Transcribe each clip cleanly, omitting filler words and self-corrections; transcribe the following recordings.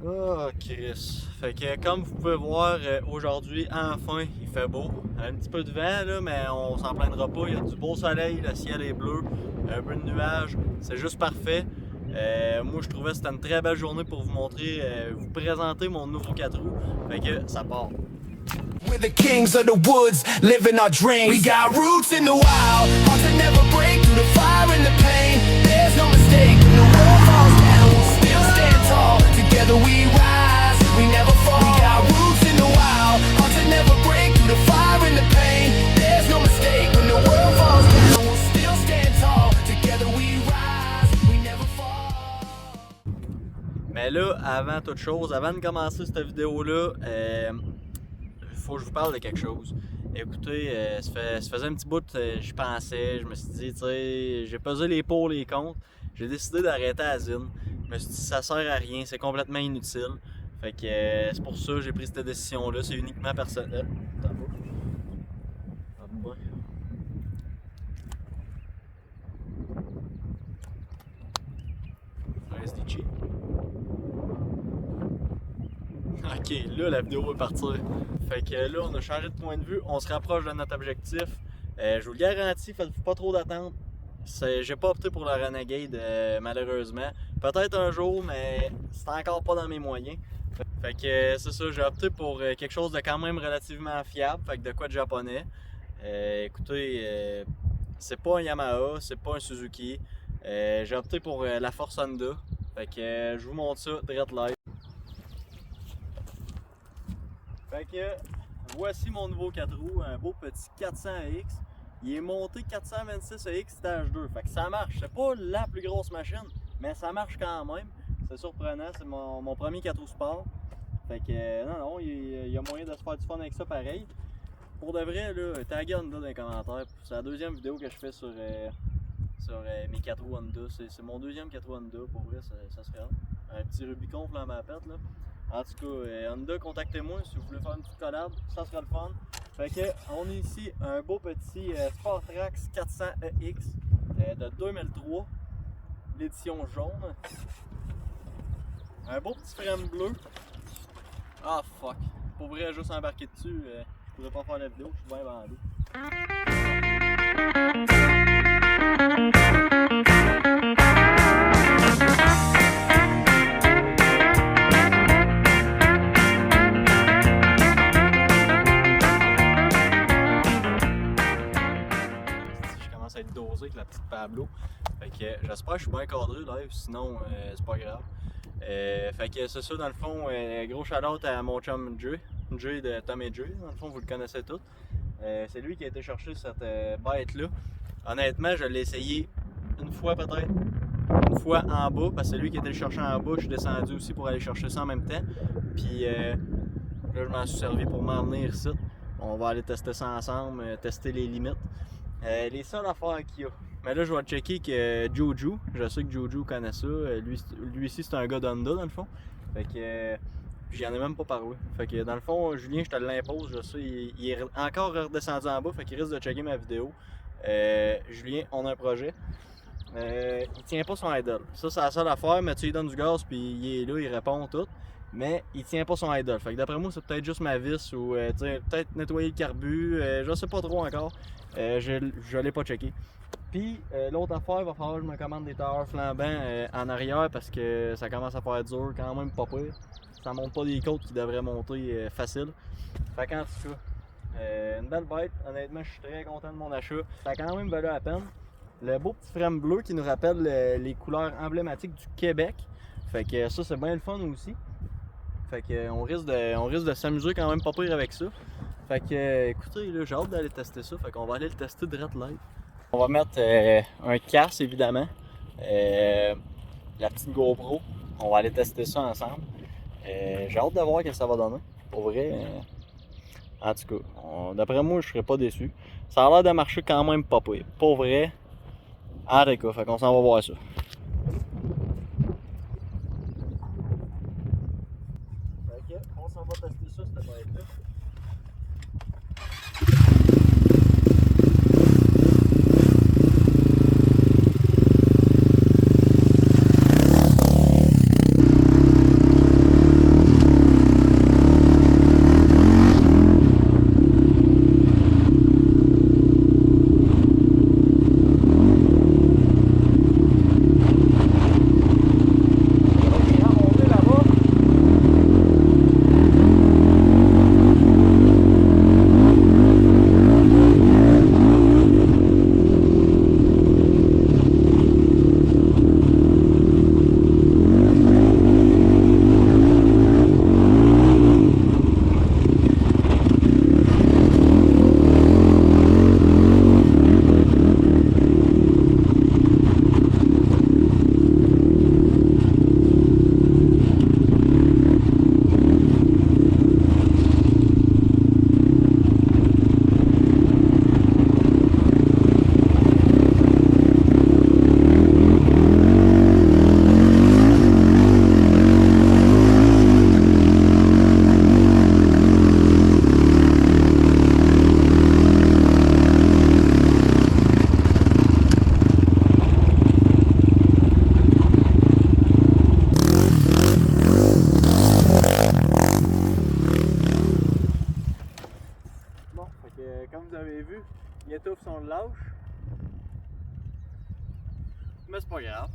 Oh, Chris. Fait que comme vous pouvez voir, aujourd'hui, enfin, il fait beau. Un petit peu de vent, là, mais on s'en plaindra pas. Il y a du beau soleil, le ciel est bleu, un peu de nuages. C'est juste parfait. Moi, je trouvais que c'était une très belle journée pour vous montrer, vous présenter mon nouveau 4 roues. Fait que ça part. We're the kings of the woods, living our dreams. We got roots in the wild, hearts that never break through the fire and the pain. There's no mistake when the world falls down, we'll still stand tall. Together we rise, we never fall. We got roots in the wild, hearts that never break through the fire and the pain. There's no mistake when the world falls down, we'll still stand tall. Together we rise, we never fall. Mais là, avant toute chose, avant de commencer cette vidéo-là, faut que je vous parle de quelque chose. Écoutez, ça faisait un petit bout, j'y pensais, je me suis dit, tu sais, j'ai pesé les pour, les contre, j'ai décidé d'arrêter à Zine. Je me suis dit, ça sert à rien, c'est complètement inutile. Fait que c'est pour ça que j'ai pris cette décision-là, c'est uniquement personnel. Attends pas. Reste des cheats. Ok, là la vidéo va partir. Fait que là on a changé de point de vue, on se rapproche de notre objectif. Je vous le garantis, faites-vous pas trop d'attente. J'ai pas opté pour la Renegade malheureusement. Peut-être un jour, mais c'est encore pas dans mes moyens. Fait que c'est ça, j'ai opté pour quelque chose de quand même relativement fiable, fait que de quoi de japonais. Écoutez, c'est pas un Yamaha, c'est pas un Suzuki. J'ai opté pour la Force Honda. Fait que je vous montre ça direct live. Fait que voici mon nouveau 4 roues, un beau petit 400AX. Il est monté 426AX stage 2. Fait que ça marche. C'est pas la plus grosse machine, mais ça marche quand même. C'est surprenant, c'est mon premier 4 roues sport. Fait que non, il y a moyen de se faire du fun avec ça pareil. Pour de vrai, là, taguez Honda dans les commentaires. C'est la deuxième vidéo que je fais sur mes 4 roues Honda. C'est mon deuxième 4 roues Honda, pour vrai, ça se fait. Un petit Rubicon flambe à la pète là. En tout cas, Honda, contactez-moi si vous voulez faire une petite collab, ça sera le fun. Fait que, on est ici, un beau petit Sportrax 400EX de 2003, l'édition jaune. Un beau petit frame bleu. Ah fuck, pour vrai, juste embarquer dessus, je pourrais pas faire la vidéo, je suis bien vendu. À être dosé avec la petite Pablo. Fait que j'espère que je suis bien cadré live, sinon c'est pas grave. Fait que c'est ça dans le fond, gros shout-out à mon chum Jay de Tom et Jay, dans le fond vous le connaissez tous. C'est lui qui a été chercher cette bête là. Honnêtement je l'ai essayé une fois peut-être, une fois en bas, parce que c'est lui qui était le chercher en bas, je suis descendu aussi pour aller chercher ça en même temps. Puis là je m'en suis servi pour m'emmener ici. On va aller tester ça ensemble, tester les limites. Les seules affaires qu'il y a. Mais là, je vais checker que Juju, je sais que Juju connaît ça. Lui ici, c'est un gars d'Honda dans le fond. Fait que. Puis j'en ai même pas parlé. Fait que dans le fond, Julien, je te l'impose, je sais. Il est encore redescendu en bas, fait qu'il risque de checker ma vidéo. Julien, on a un projet. Il tient pas son idle. Ça, c'est la seule affaire, mais tu lui donnes du gaz, puis il est là, il répond tout. Mais il tient pas son idle. Fait que d'après moi, c'est peut-être juste ma vis ou peut-être nettoyer le carbu. Je sais pas trop encore. Je l'ai pas checké. Puis l'autre affaire, il va falloir que je me commande des tailleurs flambants en arrière parce que ça commence à faire dur, quand même pas pire. Ça monte pas des côtes qui devraient monter facile. Fait qu'en tout cas, une belle bête. Honnêtement, je suis très content de mon achat. Ça a quand même valu la peine. Le beau petit frame bleu qui nous rappelle les couleurs emblématiques du Québec. Fait que ça, c'est bien le fun aussi. Fait que on risque de s'amuser quand même pas pire avec ça. Fait que écoutez, là, j'ai hâte d'aller tester ça. Fait qu'on va aller le tester direct live. On va mettre un casque évidemment. La petite GoPro. On va aller tester ça ensemble. J'ai hâte de voir ce que ça va donner. Pour vrai. En tout cas, d'après moi, je serais pas déçu. Ça a l'air de marcher quand même pas pire. Pour vrai. En tout cas, fait qu'on s'en va voir ça. On s'en va tester ça, cette bête-là. on le lâche. Mais c'est pas grave.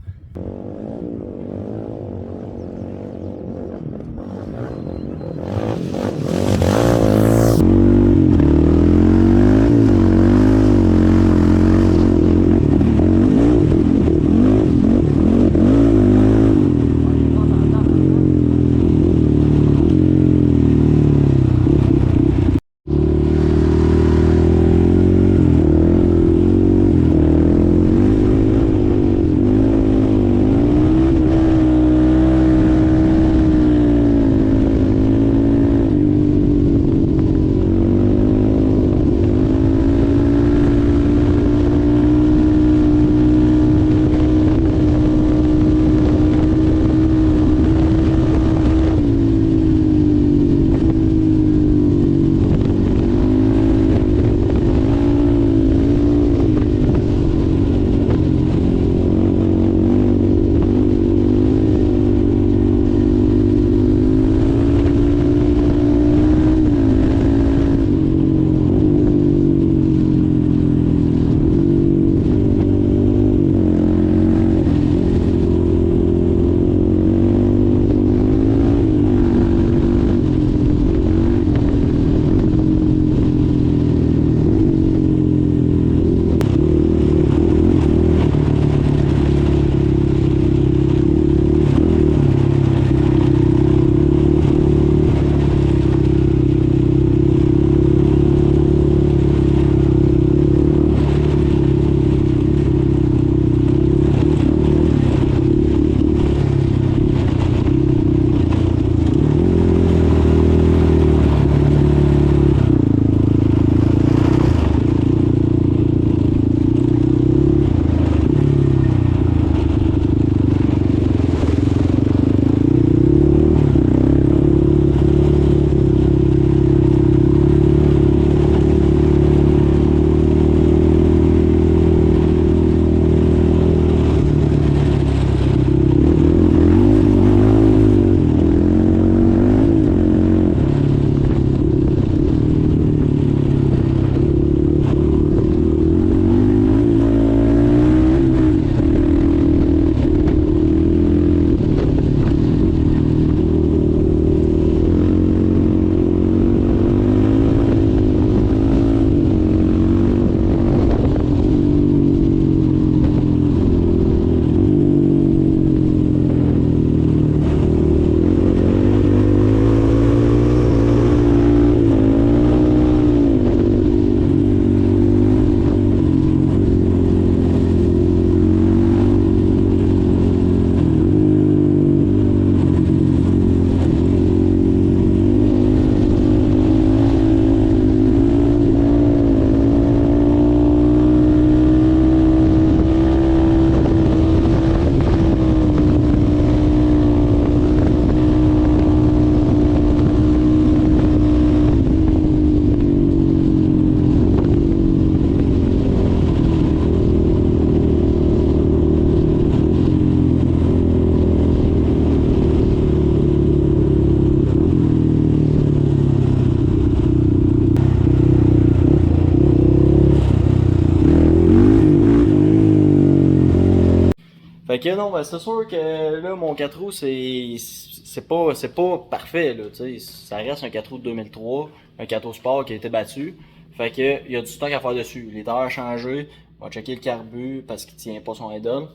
Fait que non, ben c'est sûr que là, mon 4 roues, c'est pas parfait, là, tu sais. Ça reste un 4 roues de 2003, un 4 roues sport qui a été battu. Fait que, il y a du stock à faire dessus. Les tailleurs changés, on va checker le carbu parce qu'il tient pas son idle.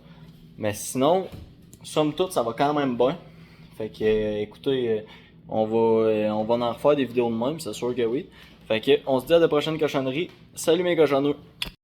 Mais sinon, somme toute, ça va quand même bien. Fait que, écoutez, on va en refaire des vidéos de même, c'est sûr que oui. Fait que, on se dit à de prochaines cochonneries. Salut mes cochonneux!